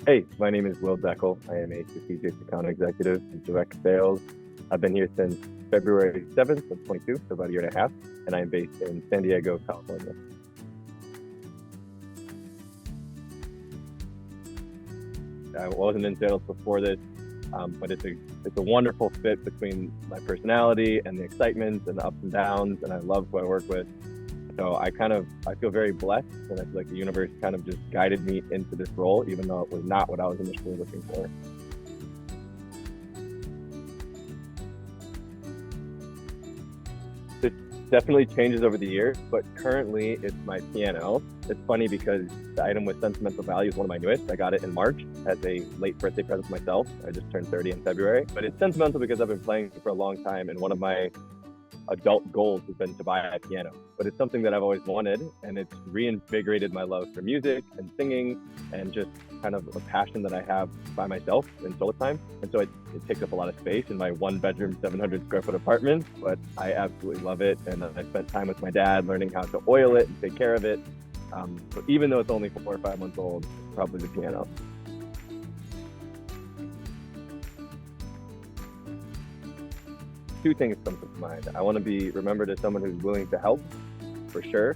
Hey, my name is Will Doeckel. I am a strategic account executive in direct sales. I've been here since February 7th of 22, so about a year and a half, and I am based in San Diego, California. I wasn't in sales before this, but it's a wonderful fit between my personality and the excitement and the ups and downs, and I love who I work with. So I feel very blessed, and I feel like the universe kind of just guided me into this role, even though it was not what I was initially looking for. This definitely changes over the years, but currently it's my piano. It's funny because the item with sentimental value is one of my newest. I got it in March as a late birthday present for myself. I just turned 30 in February, but it's sentimental because I've been playing for a long time, and one of my adult goals has been to buy a piano. But it's something that I've always wanted, and it's reinvigorated my love for music and singing and just kind of a passion that I have by myself in solo time. And so it takes up a lot of space in my one bedroom, 700 square foot apartment, but I absolutely love it. And I spent time with my dad learning how to oil it and take care of it. So even though it's only 4 or 5 months old, it's probably the piano. Two things come to mind. I want to be remembered as someone who's willing to help, for sure.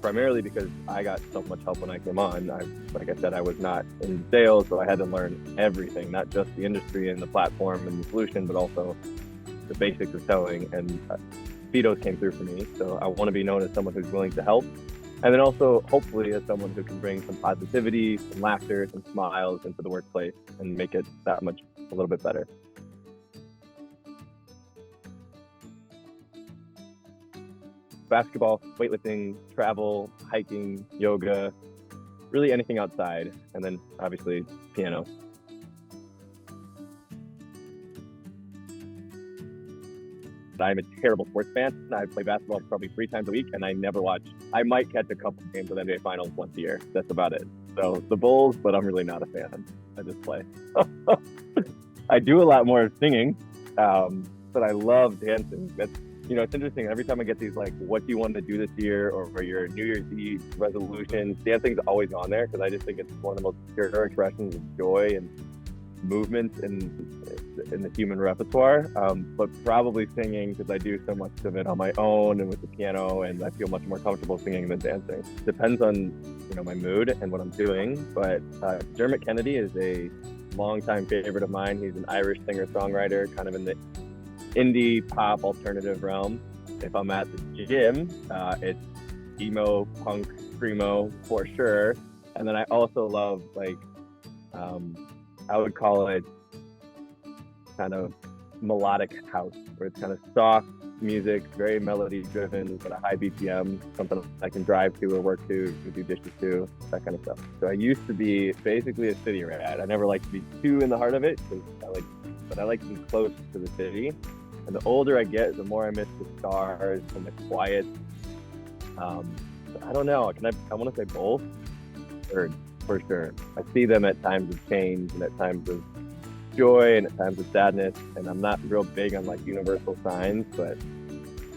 Primarily because I got so much help when I came on. Like I said, I was not in sales, so I had to learn everything, not just the industry and the platform and the solution, but also the basics of selling. And Feedo came through for me. So I want to be known as someone who's willing to help. And then also, hopefully, as someone who can bring some positivity, some laughter, some smiles into the workplace and make it that much a little bit better. Basketball, weightlifting, travel, hiking, yoga, really anything outside. And then obviously piano. I'm a terrible sports fan. I play basketball probably 3 times a week, and I never watch. I might catch a couple games of NBA Finals once a year. That's about it. So the Bulls, but I'm really not a fan. I just play. I do a lot more singing, but I love dancing. It's interesting. Every time I get these like, what do you want to do this year, or for your New Year's Eve resolutions, dancing's always on there because I just think it's one of the most pure expressions of joy and movement in the human repertoire. But probably singing because I do so much of it on my own and with the piano, and I feel much more comfortable singing than dancing. Depends on my mood and what I'm doing. But Dermot Kennedy is a longtime favorite of mine. He's an Irish singer-songwriter, kind of in the indie pop alternative realm. If I'm at the gym, it's emo, punk, screamo for sure. And then I also love I would call it kind of melodic house, where it's kind of soft music, very melody driven, but a high BPM, something I can drive to or work to, do dishes to, that kind of stuff. So I used to be basically a city rat. I never liked to be too in the heart of it, but I like to be close to the city. And the older I get, the more I miss the stars and the quiet. I don't know. I want to say both, or for sure. I see them at times of change and at times of joy and at times of sadness. And I'm not real big on like universal signs, but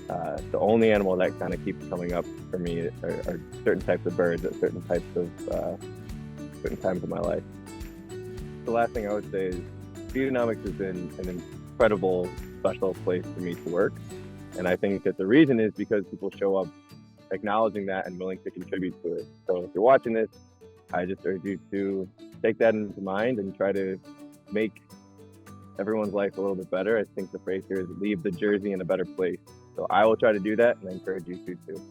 the only animal that kind of keeps coming up for me are certain types of birds at certain certain times of my life. The last thing I would say is Feedonomics has been an incredible, special place for me to work. And I think that the reason is because people show up acknowledging that and willing to contribute to it. So if you're watching this, I just urge you to take that into mind and try to make everyone's life a little bit better. I think the phrase here is leave the jersey in a better place. So I will try to do that, and I encourage you to too.